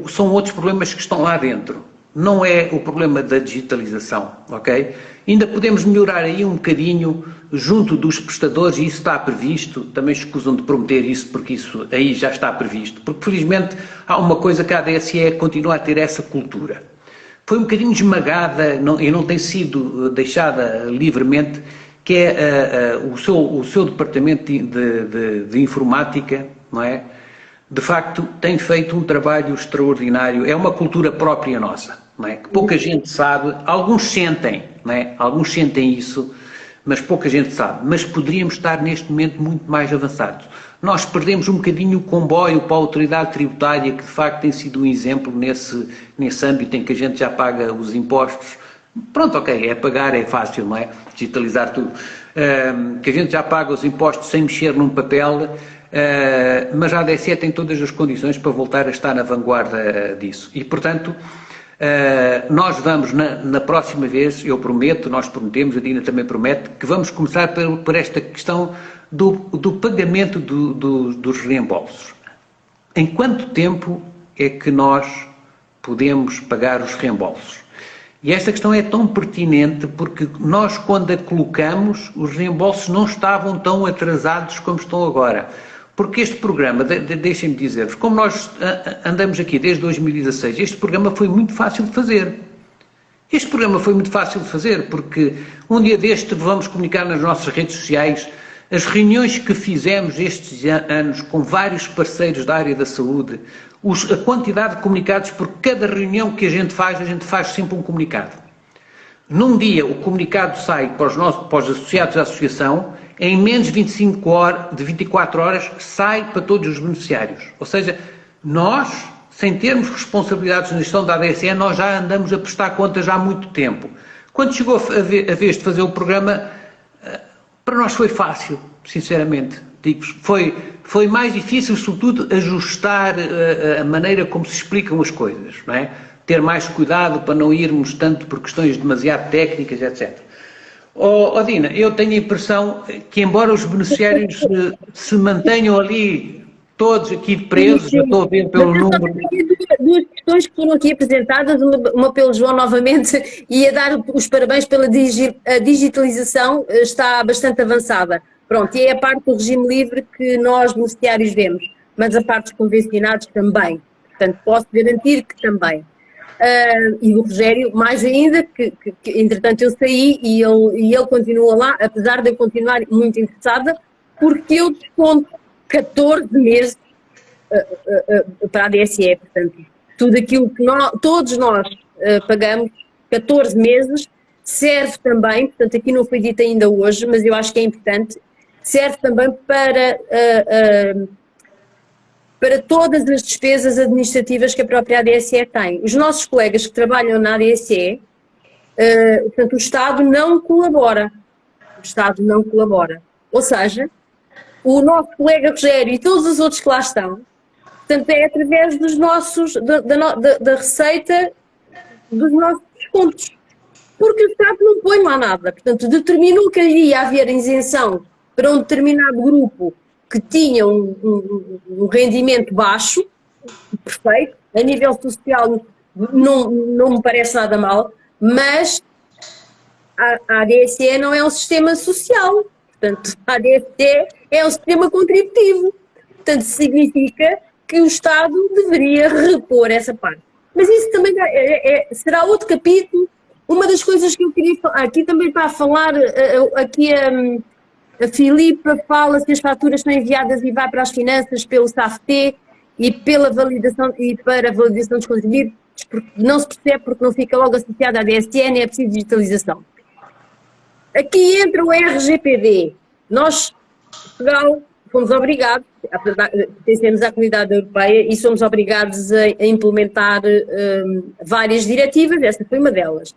[SPEAKER 2] são outros problemas que estão lá dentro. Não é o problema da digitalização, ok? Ainda podemos melhorar aí um bocadinho junto dos prestadores, e isso está previsto, também escusam de prometer isso, porque isso aí já está previsto, porque felizmente há uma coisa que a ADSE continua a ter essa cultura. Foi um bocadinho esmagada e não tem sido deixada livremente, que é o seu departamento de informática, não é? De facto, tem feito um trabalho extraordinário, é uma cultura própria nossa, não é? Que pouca gente sabe, alguns sentem, não é? Alguns sentem isso, mas pouca gente sabe. Mas poderíamos estar neste momento muito mais avançados. Nós perdemos um bocadinho o comboio para a autoridade tributária, que de facto tem sido um exemplo nesse âmbito em que a gente já paga os impostos. Pronto, ok, pagar é fácil, não é? Digitalizar tudo. Que a gente já paga os impostos sem mexer num papel. Mas a ADSE tem todas as condições para voltar a estar na vanguarda disso. E, portanto, nós vamos, na próxima vez, eu prometo, nós prometemos, a Dina também promete, que vamos começar por esta questão do pagamento dos reembolsos. Em quanto tempo é que nós podemos pagar os reembolsos? E esta questão é tão pertinente porque nós, quando a colocamos, os reembolsos não estavam tão atrasados como estão agora. Porque este programa, deixem-me dizer-vos, como nós andamos aqui desde 2016, este programa foi muito fácil de fazer. Este programa foi muito fácil de fazer, porque um dia deste vamos comunicar nas nossas redes sociais as reuniões que fizemos estes anos com vários parceiros da área da saúde, a quantidade de comunicados, por cada reunião que a gente faz sempre um comunicado. Num dia o comunicado sai para os associados à associação, em menos de 24 horas sai para todos os beneficiários. Ou seja, nós, sem termos responsabilidades na gestão da ADSE, nós já andamos a prestar contas há muito tempo. Quando chegou a vez de fazer o programa, para nós foi fácil, sinceramente. Digo-vos, foi mais difícil, sobretudo, ajustar a maneira como se explicam as coisas, não é? Ter mais cuidado para não irmos tanto por questões demasiado técnicas, etc. Dina, eu tenho a impressão que, embora os beneficiários se mantenham ali, todos aqui presos, eu estou a ver pelo número.
[SPEAKER 1] Duas questões que foram aqui apresentadas, uma pelo João novamente, e a dar os parabéns pela digitalização, está bastante avançada. Pronto, e é a parte do regime livre que nós, beneficiários, vemos, mas a parte dos convencionados também. Portanto, posso garantir que também. E o Rogério, mais ainda, que entretanto eu saí e ele continua lá, apesar de eu continuar muito interessada, porque eu desconto 14 meses para a DSE, portanto, tudo aquilo que todos nós pagamos, 14 meses, serve também, portanto aqui não foi dito ainda hoje, mas eu acho que é importante, serve também para todas as despesas administrativas que a própria ADSE tem. Os nossos colegas que trabalham na ADSE, portanto, o Estado não colabora. O Estado não colabora. Ou seja, o nosso colega Rogério e todos os outros que lá estão, portanto, é através dos nossos, da receita dos nossos descontos. Porque o Estado não põe lá nada. Portanto, determinou que iria haver isenção para um determinado grupo que tinha um rendimento baixo, perfeito, a nível social não me parece nada mal, mas a ADSE não é um sistema social, portanto, a ADSE é um sistema contributivo, portanto, significa que o Estado deveria repor essa parte. Mas isso também será outro capítulo. Uma das coisas que eu queria falar, aqui também para falar, aqui a Filipa fala se as faturas são enviadas e vai para as finanças pelo SAFT e pela validação e para a validação dos contribuintes, porque não se percebe porque não fica logo associada à DSN, é preciso digitalização. Aqui entra o RGPD. Nós, Portugal, fomos obrigados, pertencemos à Comunidade Europeia e somos obrigados a implementar várias diretivas, esta foi uma delas.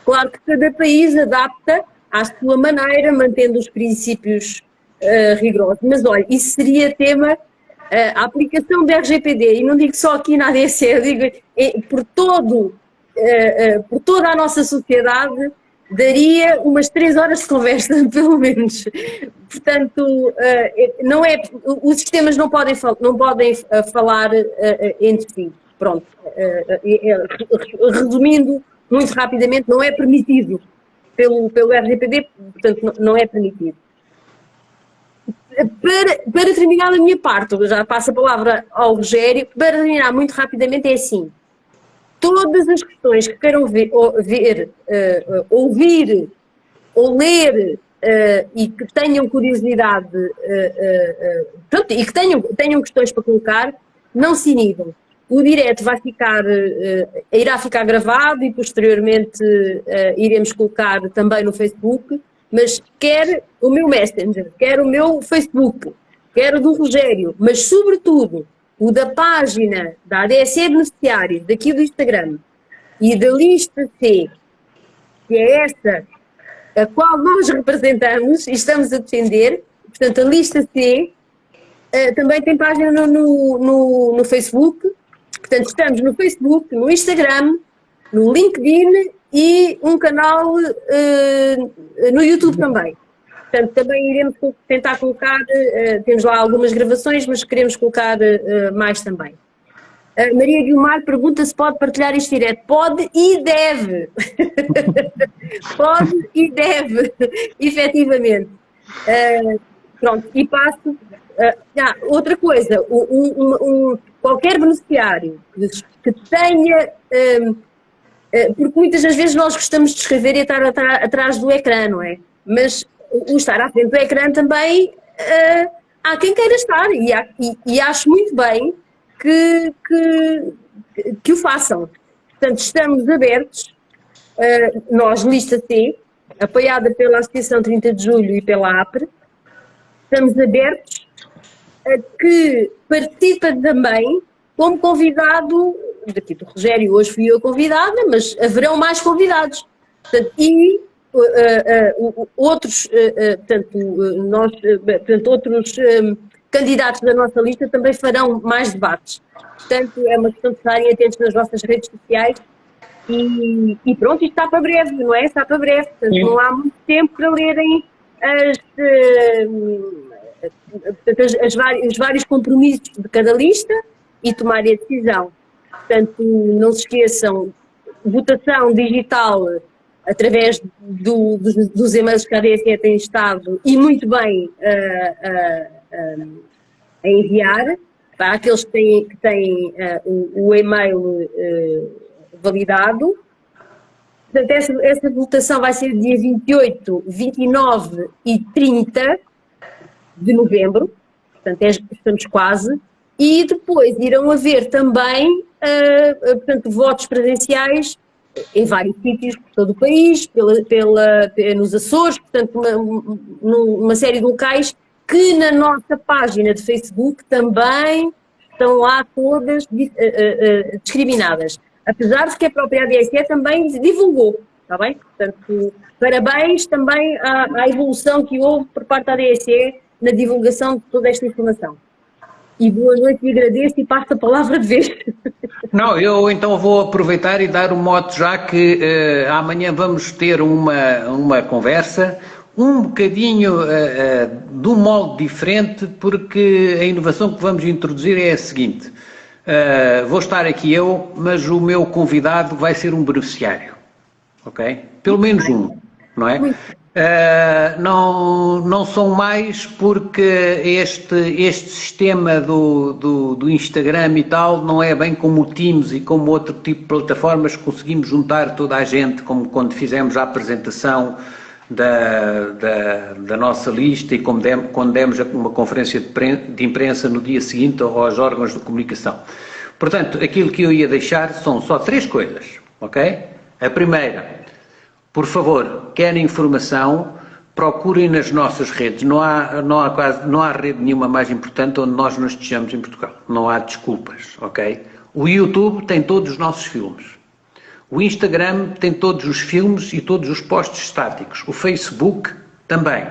[SPEAKER 1] Claro que cada país adapta à sua maneira, mantendo os princípios rigorosos. Mas, olha, isso seria tema, a aplicação do RGPD, e não digo só aqui na ADSE, eu digo por toda a nossa sociedade, daria umas 3 horas de conversa, pelo menos. Portanto, os sistemas não podem falar entre si. Pronto. Resumindo, muito rapidamente, não é permitido. Pelo RGPD, portanto, não é permitido. Para terminar a minha parte, já passo a palavra ao Rogério, para terminar muito rapidamente é assim, todas as questões que queiram ouvir ou ler e que tenham curiosidade pronto, e que tenham questões para colocar, não se inibam. O direto irá ficar gravado e posteriormente iremos colocar também no Facebook, mas quer o meu Messenger, quer o meu Facebook, quer o do Rogério, mas sobretudo o da página da ADSE Beneficiários, daqui do Instagram, e da lista C, que é esta a qual nós representamos e estamos a defender, portanto a lista C também tem página no Facebook. Portanto, estamos no Facebook, no Instagram, no LinkedIn e um canal no YouTube também. Portanto, também iremos tentar colocar, temos lá algumas gravações, mas queremos colocar mais também. A Maria Guilmar pergunta se pode partilhar isto direto. Pode e deve. Pode e deve, efetivamente. Pronto, e passo. Outra coisa, qualquer beneficiário que tenha, porque muitas das vezes nós gostamos de escrever e estar atrás do ecrã, não é? Mas o estar à frente do ecrã também há quem queira estar e acho muito bem que o façam. Portanto, estamos abertos, nós, lista C, apoiada pela Associação 30 de Julho e pela APRE, estamos abertos a que participa também como convidado, daqui do Rogério, hoje fui eu convidada, mas haverão mais convidados. Portanto, e outros, outros candidatos da nossa lista também farão mais debates. Portanto, é uma questão de estarem atentos nas vossas redes sociais e pronto, isto está para breve, não é? Está para breve. Portanto, não há muito tempo para lerem os vários compromissos de cada lista e tomarem a decisão. Portanto, não se esqueçam, votação digital através dos e-mails que a ADSE tem estado e muito bem a enviar. para aqueles que têm o e-mail validado. Portanto, essa votação vai ser dia 28, 29 e 30 de novembro, portanto, estamos quase, e depois irão haver também, portanto, votos presenciais em vários sítios por todo o país, nos Açores, portanto, uma série de locais que na nossa página de Facebook também estão lá todas discriminadas. Apesar de que a própria ADSE também divulgou, está bem? Portanto, parabéns também à evolução que houve por parte da ADSE na divulgação de toda esta informação. E boa noite e agradeço e passo a palavra de vez.
[SPEAKER 2] Não, eu então vou aproveitar e dar um mote já que amanhã vamos ter uma conversa um bocadinho de um molde diferente, porque a inovação que vamos introduzir é a seguinte. Vou estar aqui eu, mas o meu convidado vai ser um beneficiário, ok? Pelo menos um, não é? Não são mais, porque este sistema do Instagram e tal não é bem como o Teams e como outro tipo de plataformas que conseguimos juntar toda a gente, como quando fizemos a apresentação da nossa lista e quando demos uma conferência de imprensa no dia seguinte aos órgãos de comunicação. Portanto, aquilo que eu ia deixar são só 3 coisas, ok? A primeira, por favor, querem informação, procurem nas nossas redes. Não há rede nenhuma mais importante onde nós nos estejamos em Portugal. Não há desculpas, ok? O YouTube tem todos os nossos filmes. O Instagram tem todos os filmes e todos os posts estáticos. O Facebook também.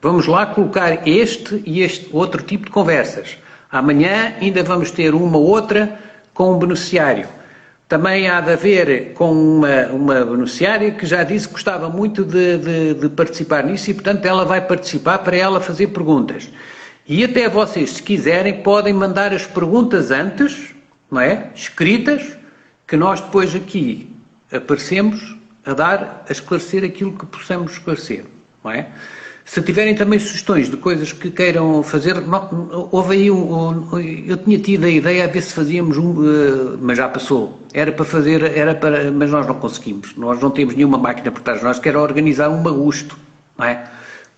[SPEAKER 2] Vamos lá colocar este e este outro tipo de conversas. Amanhã ainda vamos ter uma outra com um beneficiário. Também há de haver com uma beneficiária que já disse que gostava muito de participar nisso e, portanto, ela vai participar para ela fazer perguntas. E até vocês, se quiserem, podem mandar as perguntas antes, não é? Escritas, que nós depois aqui aparecemos a esclarecer aquilo que possamos esclarecer, não é? Se tiverem também sugestões de coisas que queiram fazer, houve aí eu tinha tido a ideia a ver se fazíamos mas já passou, mas nós não conseguimos, nós não temos nenhuma máquina por trás de nós, que era organizar um bagusto, não é?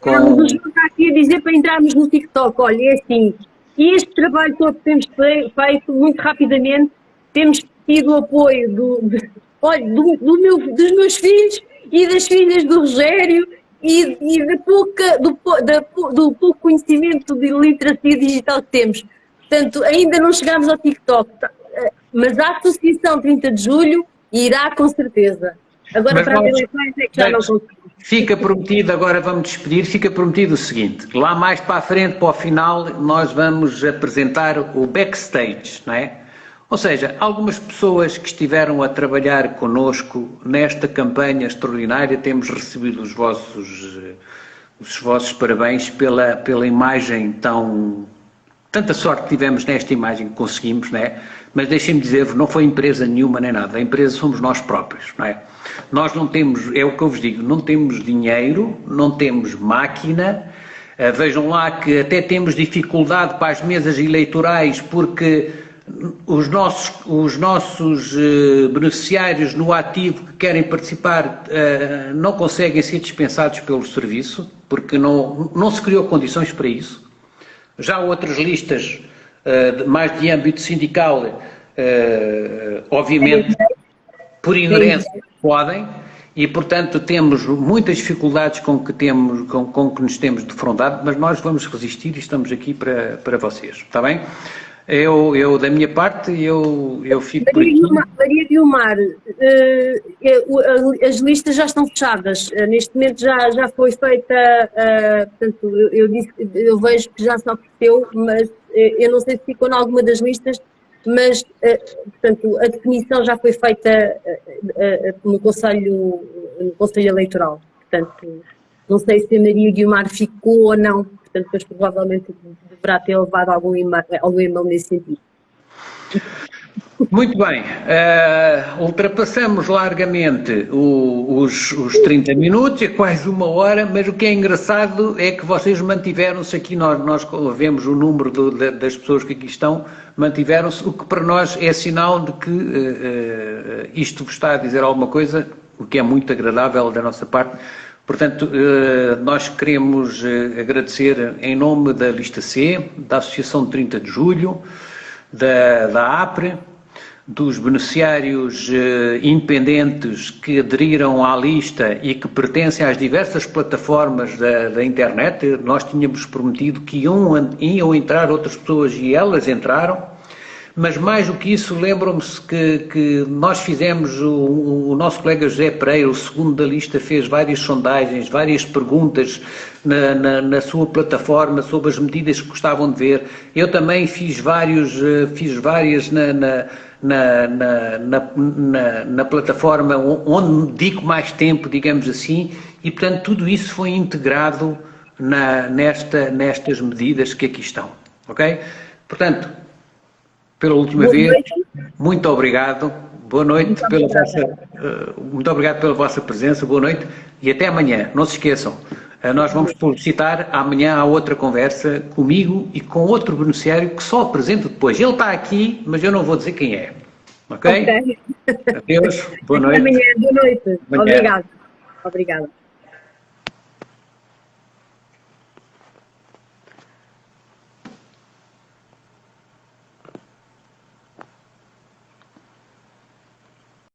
[SPEAKER 1] Não está aqui a dizer para entrarmos no TikTok, olha, é assim, e este trabalho todo que temos feito muito rapidamente, temos tido o apoio dos meus filhos e das filhas do Rogério, e do pouco conhecimento de literacia digital que temos. Portanto, ainda não chegámos ao TikTok, mas a Associação 30 de Julho irá com certeza. Agora, para as eleições é que já não conseguimos.
[SPEAKER 2] Fica prometido, agora vamos despedir, fica prometido o seguinte, lá mais para a frente, para o final, nós vamos apresentar o backstage, não é? Ou seja, algumas pessoas que estiveram a trabalhar connosco nesta campanha extraordinária, temos recebido os vossos parabéns pela imagem tanta sorte que tivemos nesta imagem que conseguimos, não é? Mas deixem-me dizer-vos, não foi empresa nenhuma nem nada, a empresa somos nós próprios, não é? Nós não temos, é o que eu vos digo, não temos dinheiro, não temos máquina, vejam lá que até temos dificuldade para as mesas eleitorais porque os nossos beneficiários no ativo que querem participar não conseguem ser dispensados pelo serviço, porque não se criou condições para isso. Já outras listas, mais de âmbito sindical, obviamente, por inerência, podem, e portanto temos muitas dificuldades com que nos temos defrontado, mas nós vamos resistir e estamos aqui para vocês, está bem? Eu da minha parte, eu fico por aqui.
[SPEAKER 1] Maria Guiomar, as listas já estão fechadas, neste momento já foi feita, portanto, eu vejo que já se ofereceu, mas eu não sei se ficou em alguma das listas, mas, portanto, a definição já foi feita no Conselho Eleitoral, portanto, não sei se a Maria Guiomar ficou ou não. Portanto, depois provavelmente deverá ter levado algum e-mail nesse sentido.
[SPEAKER 2] Muito bem, ultrapassamos largamente os 30 minutos, é quase uma hora, mas o que é engraçado é que vocês mantiveram-se aqui, nós vemos o número das pessoas que aqui estão, mantiveram-se, o que para nós é sinal de que isto vos está a dizer alguma coisa, o que é muito agradável da nossa parte. Portanto, nós queremos agradecer em nome da Lista C, da Associação de 30 de Julho, da APRE, dos beneficiários independentes que aderiram à lista e que pertencem às diversas plataformas da internet. Nós tínhamos prometido que iam entrar outras pessoas e elas entraram, mas mais do que isso, lembram-se que nós fizemos, o nosso colega José Pereira, o segundo da lista, fez várias sondagens, várias perguntas na sua plataforma sobre as medidas que gostavam de ver. Eu também fiz várias na plataforma onde dedico mais tempo, digamos assim, e portanto tudo isso foi integrado nestas medidas que aqui estão, ok? Portanto, pela última vez, muito obrigado, boa noite, muito obrigado pela vossa presença, boa noite e até amanhã, não se esqueçam. Nós vamos publicitar, amanhã há outra conversa comigo e com outro beneficiário que só apresento depois. Ele está aqui, mas eu não vou dizer quem é. Ok? Adeus, boa noite.
[SPEAKER 1] Até amanhã, boa noite. Obrigado. Obrigada.